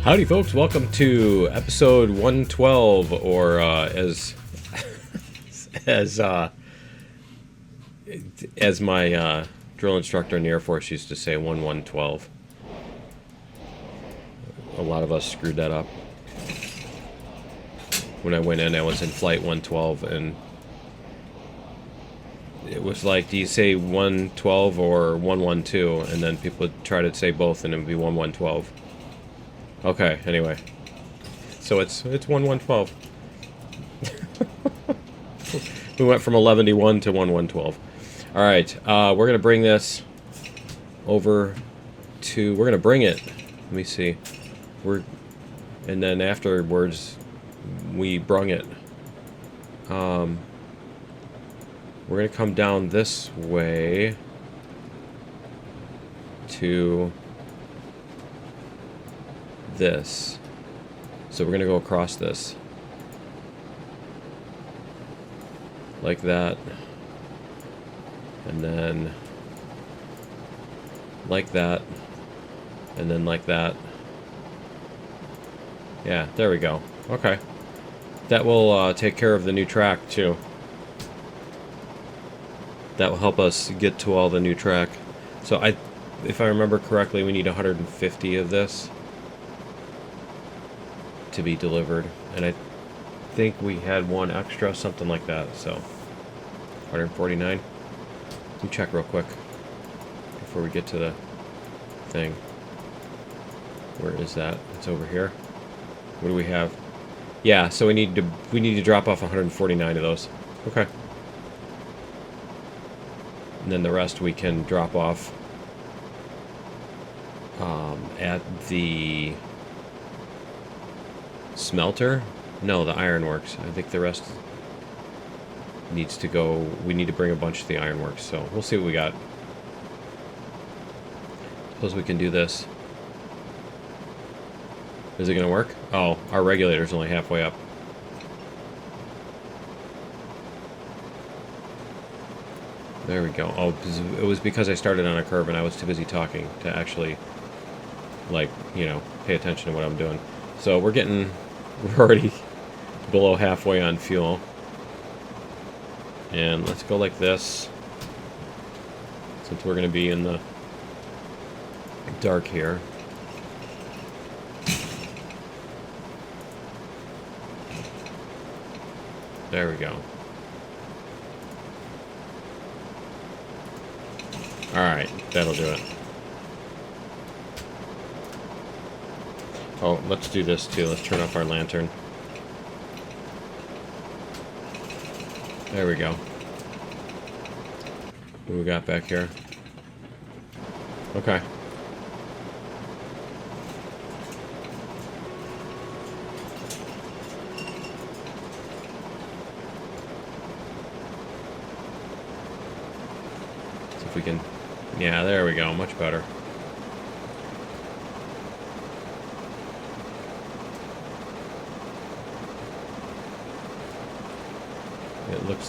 Howdy folks, welcome to episode 112, or as my drill instructor in the Air Force used to say, 1112. A lot of us screwed that up. When I went in, I was in flight 112, and it was like, do you say 112 or 112? And then people would try to say both, and it would be 1112. Okay, anyway. So it's 1112. We went from 11:1 to 1112. Alright, we're going to bring this over to... We're going to bring it. Let me see. And then afterwards, we brung it. We're going to come down this way to this. So we're going to go across this. Like that. And then like that. And then like that. Yeah, there we go. Okay. That will take care of the new track too. That will help us get to all the new track. So if I remember correctly, we need 150 of this to be delivered, and I think we had one extra, something like that. So 149. Let me check real quick before we get to the thing. Where is that? It's over here. What do we have? Yeah, so we need to drop off 149 of those. Okay. And then the rest we can drop off at the smelter? No, the ironworks. I think the rest needs to go. We need to bring a bunch to the ironworks, so we'll see what we got. Suppose we can do this. Is it going to work? Oh, our regulator's only halfway up. There we go. Oh, it was because I started on a curve and I was too busy talking to actually, like, you know, pay attention to what I'm doing. So we're already below halfway on fuel. And let's go like this, since we're going to be in the dark here. There we go. Alright, that'll do it. Oh, let's do this too. Let's turn off our lantern. There we go. What do we got back here? Okay. See if we can... Yeah, there we go. Much better.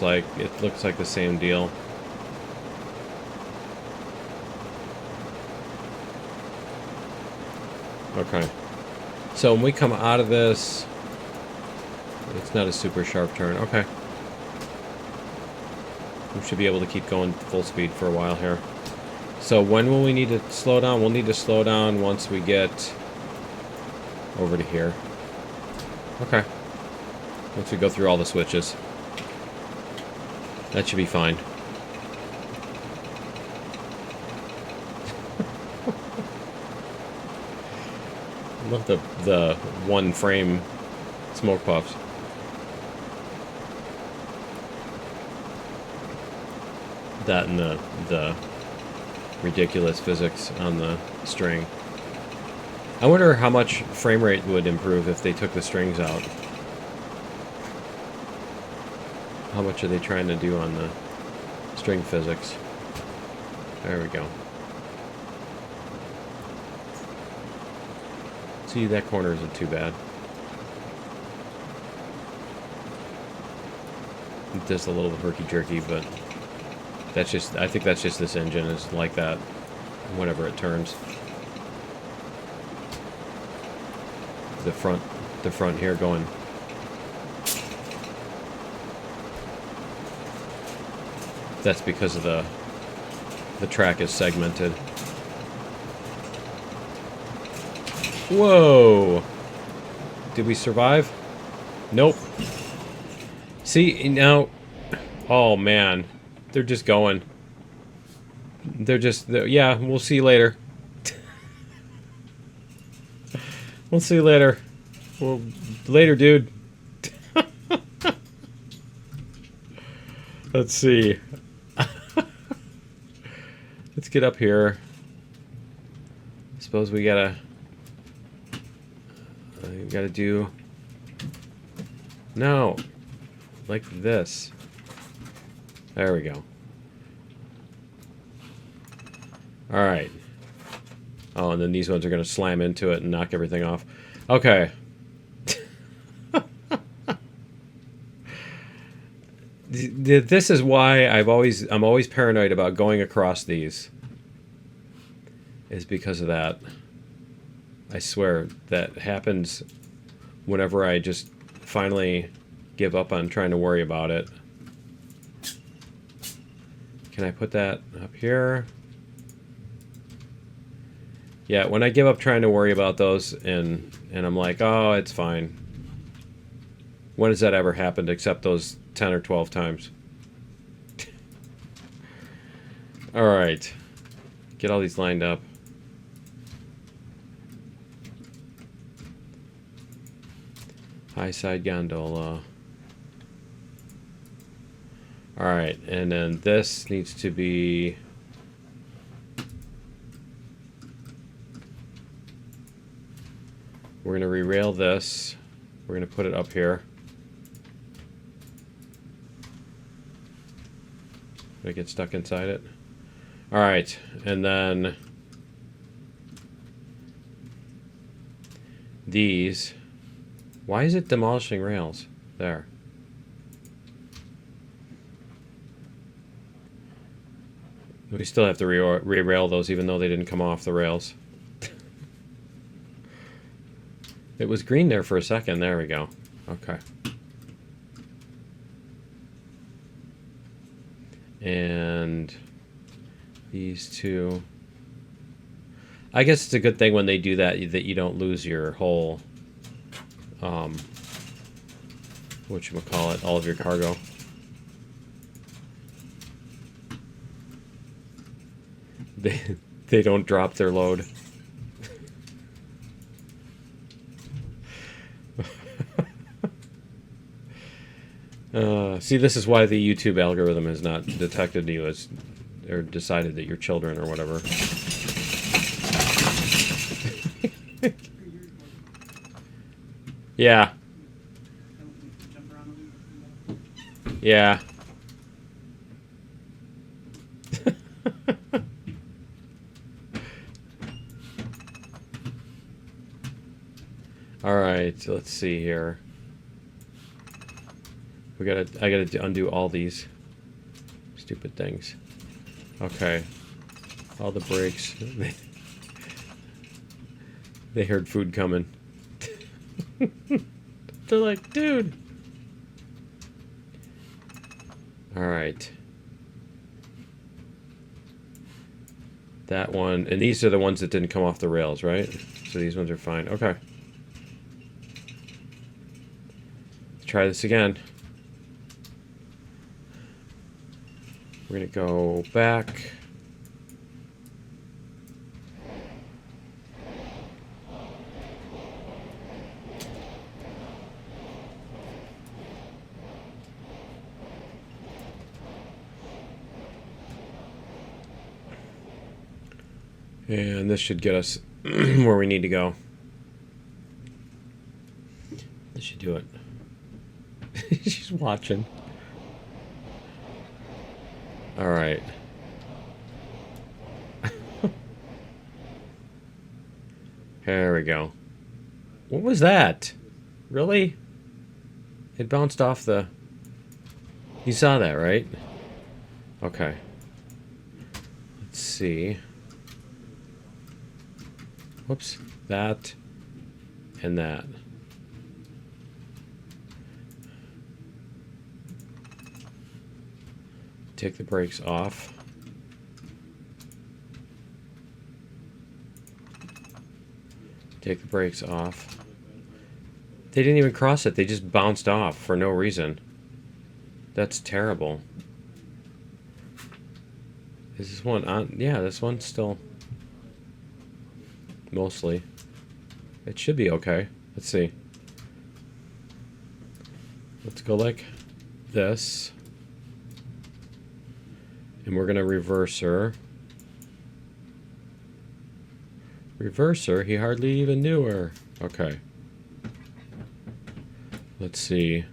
It looks like the same deal. Okay. So when we come out of this, it's not a super sharp turn. Okay. We should be able to keep going full speed for a while here. So when will we need to slow down? We'll need to slow down once we get over to here. Okay. Once we go through all the switches. That should be fine. I love the one frame smoke puffs. That and the ridiculous physics on the string. I wonder how much frame rate would improve if they took the strings out. How much are they trying to do on the string physics? There we go. See, that corner isn't too bad. Just a little herky-jerky, but that's just, I think that's just this engine is like that whenever it turns. the front here going. That's because of the track is segmented. Whoa! Did we survive? Nope. See, now... Oh, man. They're just going. Yeah, we'll see you later. We'll see you later. Well, later, dude. Let's see. Let's get up here. Suppose we gotta do... No. Like this. There we go. Alright. Oh, and then these ones are going to slam into it and knock everything off. Okay. This is why I'm always paranoid about going across these. Is because of that. I swear that happens whenever I just finally give up on trying to worry about it. Can I put that up here? Yeah, when I give up trying to worry about those and I'm like, oh, it's fine. When has that ever happened except those 10 or 12 times? Alright. Get all these lined up. High side gondola. Alright, and then this needs to be... We're going to re-rail this. We're going to put it up here. Did I get stuck inside it? Alright, and then... These... Why is it demolishing rails? There. We still have to re-rail those even though they didn't come off the rails. It was green there for a second. There we go. Okay. And these two. I guess it's a good thing when they do that you don't lose your whole whatchamacallit, all of your cargo. They don't drop their load. See, this is why the YouTube algorithm has not detected you as, or decided that you're children or whatever. Yeah. Yeah. All right, so let's see here. I gotta undo all these stupid things. Okay. All the brakes. They heard food coming. They're like, dude. All right. That one, and these are the ones that didn't come off the rails, right? So these ones are fine. Okay. Let's try this again. We're going to go back. And this should get us where we need to go. This should do it. She's watching. All right. There we go. What was that? Really? It bounced off the... You saw that, right? Okay. Let's see. Whoops. That and that. Take the brakes off. Take the brakes off. They didn't even cross it. They just bounced off for no reason. That's terrible. Is this one on? Yeah, this one's still... Mostly. It should be okay. Let's see. Let's go like this. And we're going to reverse her. Reverse her? He hardly even knew her. Okay. Let's see.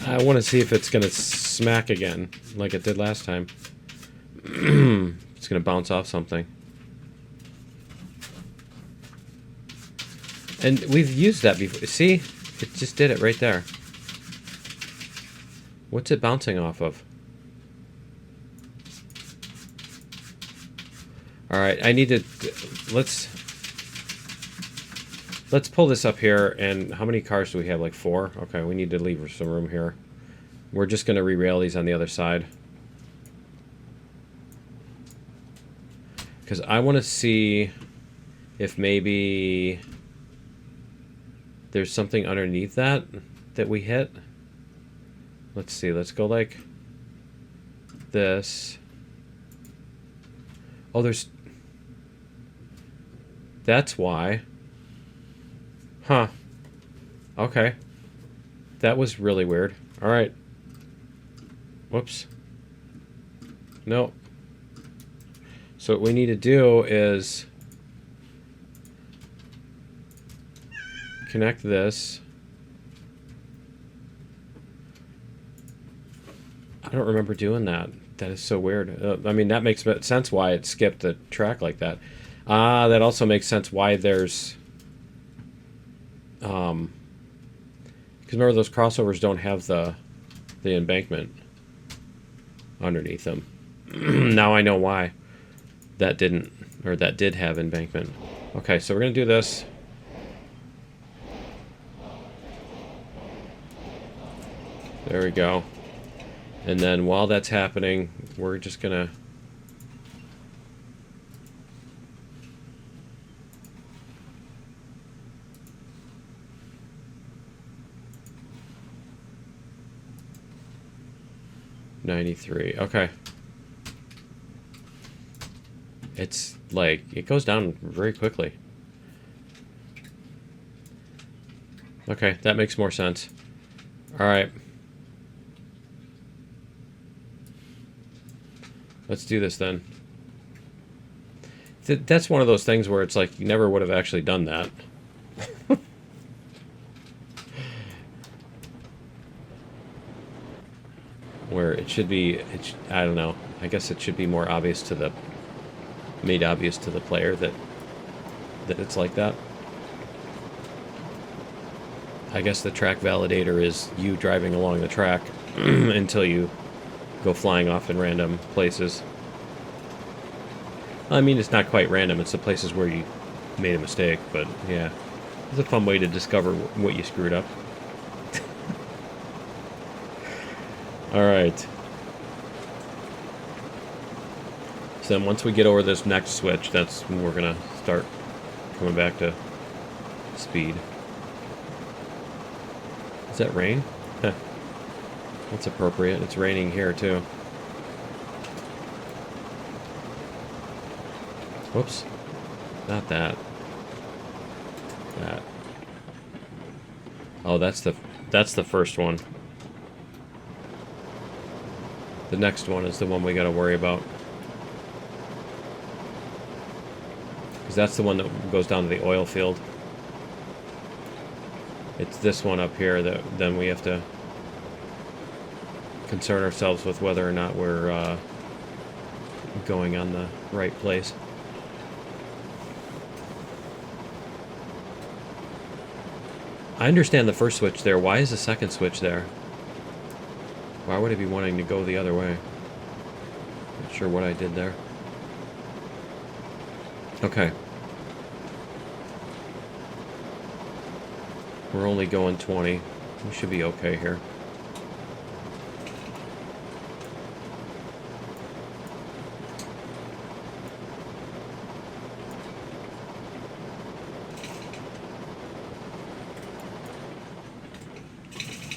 I want to see if it's going to smack again, like it did last time. It's going to bounce off something. And we've used that before. See? It just did it right there. What's it bouncing off of? Alright, I need to... Let's pull this up here, and how many cars do we have? Like 4? Okay, we need to leave some room here. We're just going to re-rail these on the other side. Because I want to see if maybe there's something underneath that we hit. Let's see, let's go like this. Oh, there's... That's why. Huh. Okay. That was really weird. Alright. Whoops. No. So what we need to do is connect this. I don't remember doing that. That is so weird. I mean, that makes sense why it skipped the track like that. That also makes sense why there's... Because remember, those crossovers don't have the embankment underneath them. Now I know why that didn't, or that did have embankment. Okay, so we're going to do this. There we go. And then while that's happening, we're just going to... $93. Okay. It's like, it goes down very quickly. Okay, that makes more sense. Alright. Let's do this then. That's one of those things where it's like, you never would have actually done that. Where it should be, I don't know. I guess it should be more obvious to the, made obvious to the player that it's like that. I guess the track validator is you driving along the track until you go flying off in random places. I mean, it's not quite random. It's the places where you made a mistake, but yeah. It's a fun way to discover what you screwed up. Alright. So then once we get over this next switch, that's when we're going to start coming back to speed. Is that rain? Heh. That's appropriate. It's raining here too. Whoops. Not that. That. Oh, that's the first one. The next one is the one we got to worry about. Because that's the one that goes down to the oil field. It's this one up here that then we have to concern ourselves with whether or not we're going on the right place. I understand the first switch there. Why is the second switch there? Why would I be wanting to go the other way? Not sure what I did there. Okay. We're only going 20. We should be okay here.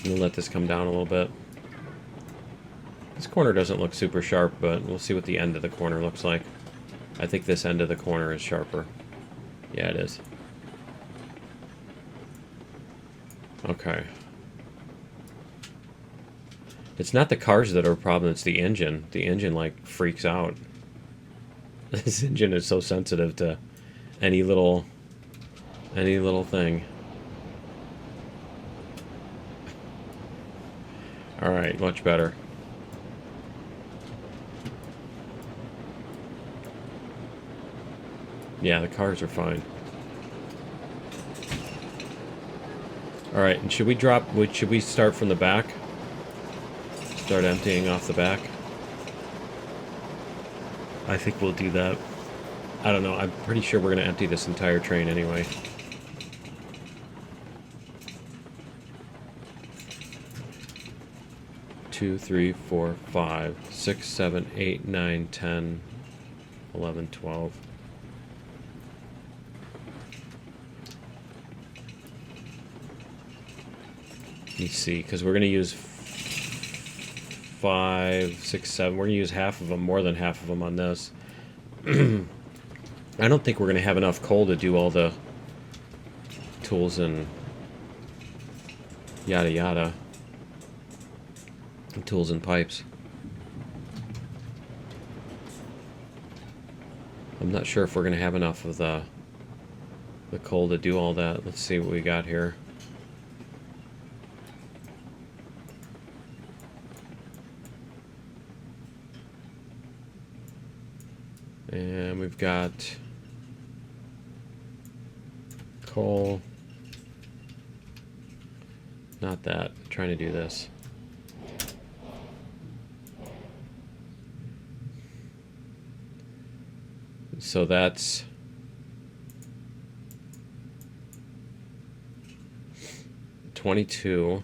We'll let this come down a little bit. This corner doesn't look super sharp, but we'll see what the end of the corner looks like. I think this end of the corner is sharper. Yeah, it is. Okay. It's not the cars that are a problem, it's the engine. The engine, like, freaks out. This engine is so sensitive to any little thing. Alright, much better. Yeah, the cars are fine. Alright, and should we start from the back? Start emptying off the back? I think we'll do that. I don't know, I'm pretty sure we're going to empty this entire train anyway. Two, 3, 4, 5, 6, 7, 8, 9, 10, 11, 12. Let me see, because we're going to use 5, 6, 7. We're going to use half of them, more than half of them on this. I don't think we're going to have enough coal to do all the tools and yada yada. And tools and pipes. I'm not sure if we're going to have enough of the coal to do all that. Let's see what we got here. And we've got coal. Not that. I'm trying to do this. So that's $22,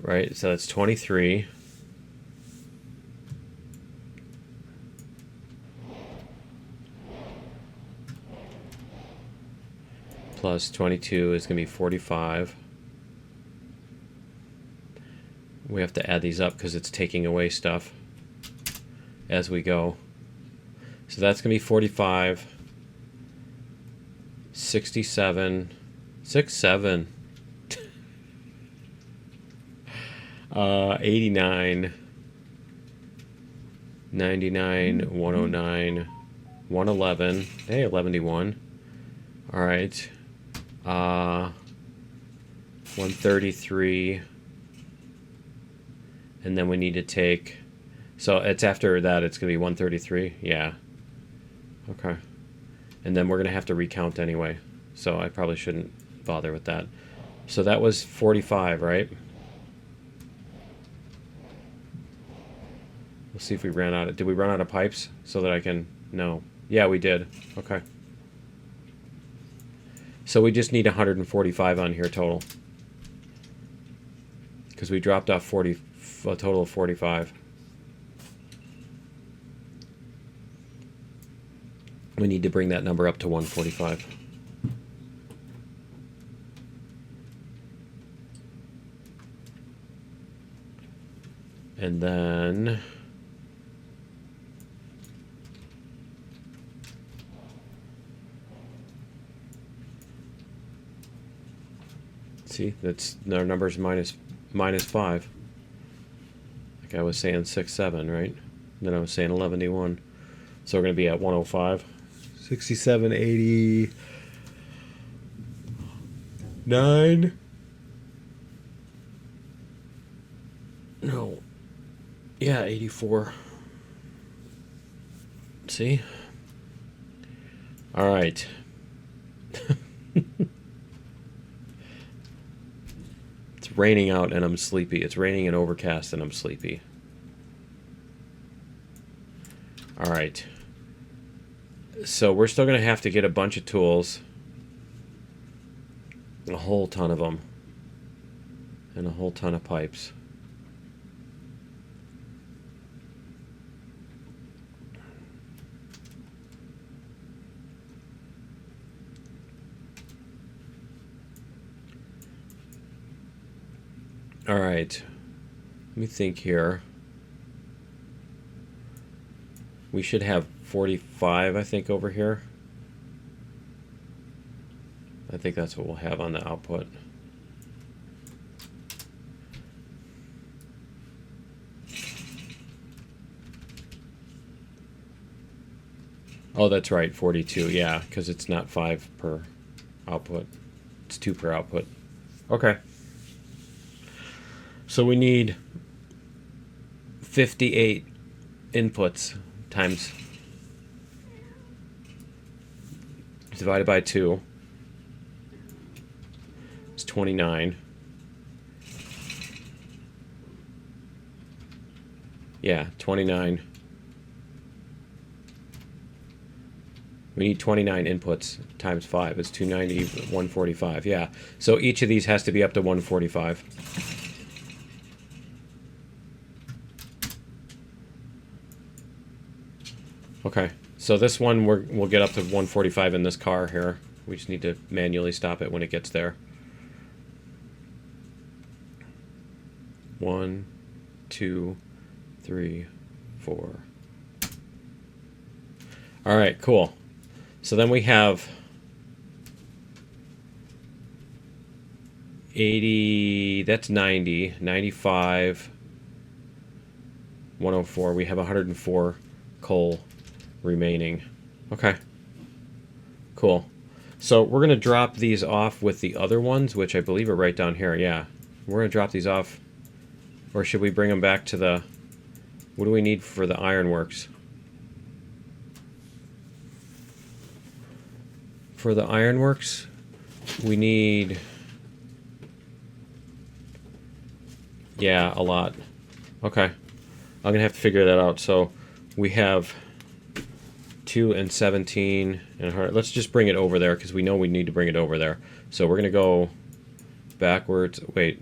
right? So that's 23. Plus 22 is going to be 45. We have to add these up because it's taking away stuff as we go. So that's going to be 45, 67, 67, 89, 99, 109, 111, hey, 111. All right. 133. And then we need to take, so it's after that, it's going to be 133. Yeah. Okay. And then we're going to have to recount anyway. So I probably shouldn't bother with that. So that was 45, right? We'll see if we ran out of... Did we run out of pipes so that I can... No. Yeah, we did. Okay. So we just need 145 on here total. Because we dropped off a total of 45. We need to bring that number up to 145. And then... See, that's our number's minus 5. Like I was saying 6, 7, right? Then I was saying 111. So we're going to be at 105. 67, 80, 9. No. Yeah, 84. See? All right. It's raining out and I'm sleepy. It's raining and overcast and I'm sleepy. All right. So we're still going to have to get a bunch of tools. A whole ton of them. And a whole ton of pipes. All right. Let me think here. We should have 45, I think, over here. I think that's what we'll have on the output. Oh, that's right, 42, yeah, because it's not 5 per output. It's 2 per output. Okay. So we need 58 inputs times divided by 2. It's 29. Yeah, 29. We need 29 inputs times 5. It's 290, 145. Yeah. So each of these has to be up to 145. Okay. So this one we'll get up to 145 in this car here. We just need to manually stop it when it gets there. 1, 2, 3, 4. All right, cool. So then we have 80, that's 90, 95, 104. We have 104 coal remaining. Okay. Cool. So we're going to drop these off with the other ones, which I believe are right down here. Yeah. We're going to drop these off. Or should we bring them back to the... What do we need for the ironworks? For the ironworks, we need... Yeah, a lot. Okay. I'm going to have to figure that out. So we have 2 and 17 and 100. Let's just bring it over there because we know we need to bring it over there. So we're going to go backwards. Wait.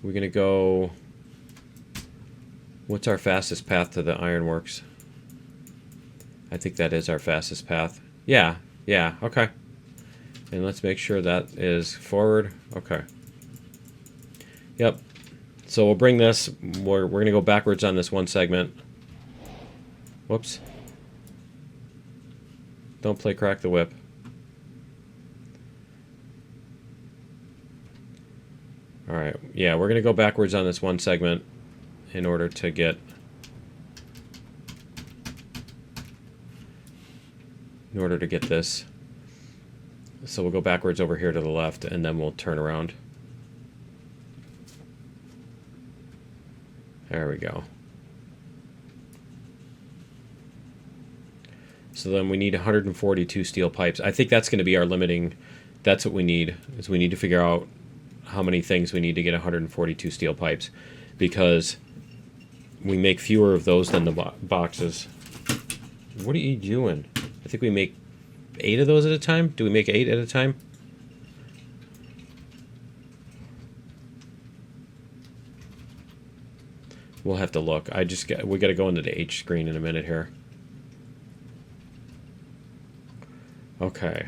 We're going to go... What's our fastest path to the ironworks? I think that is our fastest path. Yeah, okay. And let's make sure that is forward. Okay. Yep. So we'll bring this. We're going to go backwards on this one segment. Whoops. Don't play crack the whip. All right. Yeah, we're going to go backwards on this one segment in order to get... In order to get this. So we'll go backwards over here to the left, and then we'll turn around. There we go. So then we need 142 steel pipes. I think that's going to be our limiting. That's what we need, is we need to figure out how many things we need to get 142 steel pipes, because we make fewer of those than the boxes. What are you doing? I think we make 8 of those at a time. Do we make 8 at a time? We'll have to look. We got to go into the H screen in a minute here. Okay.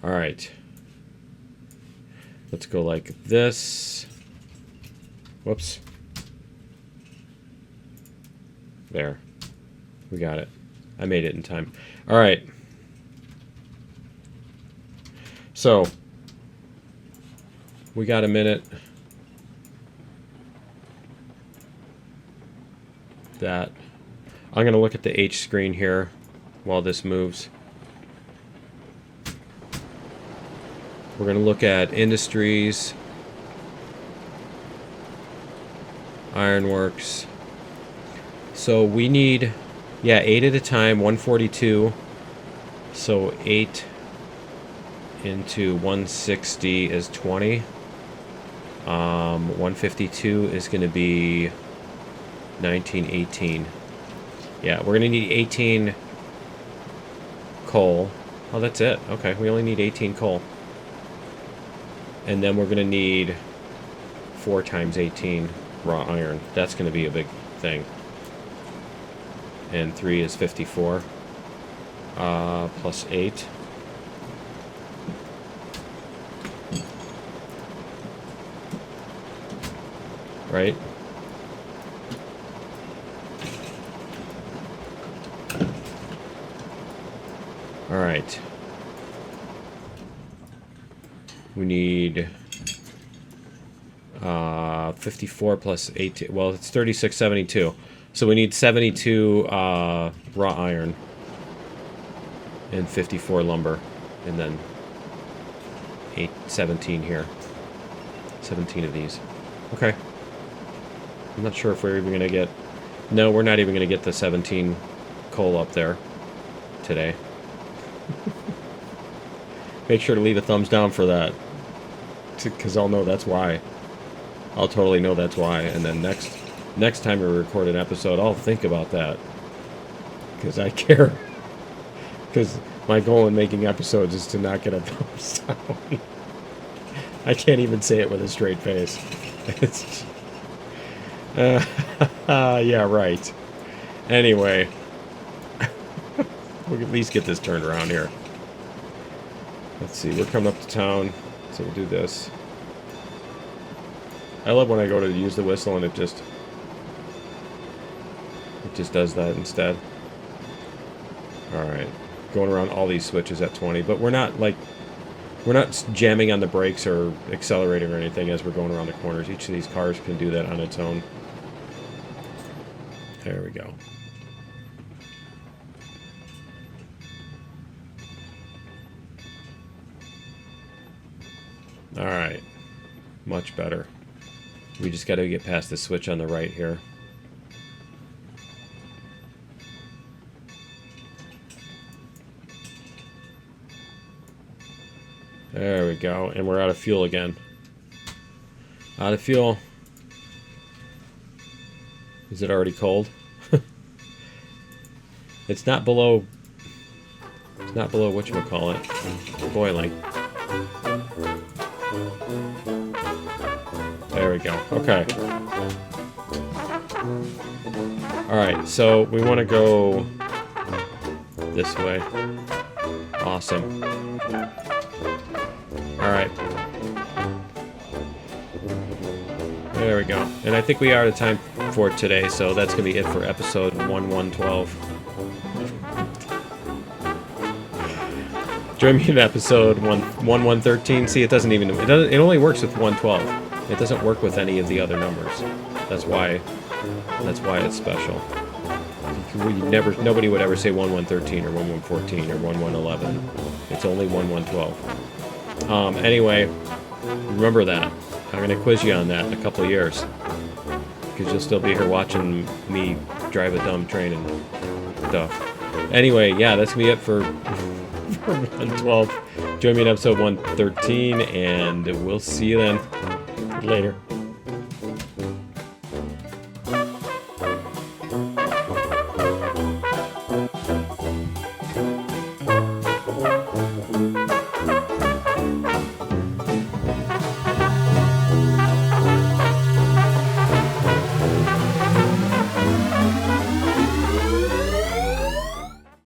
All right. Let's go like this. Whoops. There. We got it. I made it in time. All right. So, we got a minute. That. I'm going to look at the H screen here while this moves. We're going to look at industries, ironworks. So we need, yeah, 8 at a time, 142. So 8 into 160 is 20. 152 is going to be 19, 18. Yeah, we're going to need 18 coal. Oh, that's it. Okay, we only need 18 coal. And then we're going to need 4 times 18 raw iron. That's going to be a big thing. And 3 is 54. Plus 8. Right? Alright. We need 54 plus 8. Well, it's 3672. So we need 72 raw iron and 54 lumber, and then 17 here. 17 of these. Okay. I'm not sure if we're even gonna get. No, we're not even gonna get the 17 coal up there today. Make sure to leave a thumbs down for that, because I'll know that's why. I'll totally know that's why. And then next time we record an episode, I'll think about that, because I care. Because my goal in making episodes is to not get a thumbs down. I can't even say it with a straight face. It's, yeah, right. Anyway, we'll at least get this turned around here. Let's see, we're coming up to town, so we'll do this. I love when I go to use the whistle and it just does that instead. Alright, going around all these switches at 20, but we're not jamming on the brakes or accelerating or anything as we're going around the corners. Each of these cars can do that on its own. There we go. Alright. Much better. We just got to get past the switch on the right here. There we go. And we're out of fuel again. Out of fuel. Is it already cold? It's not below... It's not below whatchamacallit. Boiling. There we go. Okay. Alright, so we want to go this way. Awesome. Alright. There we go. And I think we are out of time for today, so that's going to be it for episode 1112. Join me in episode 1113. See, it only works with 112. It doesn't work with any of the other numbers. That's why it's special. Nobody would ever say 1113 or 1114 or 1111. It's only 1112. Anyway, remember that. I'm going to quiz you on that in a couple of years. Because you'll still be here watching me drive a dumb train and stuff. Anyway, yeah, that's going to be it for 112. Join me in episode 113, and we'll see you then. Later.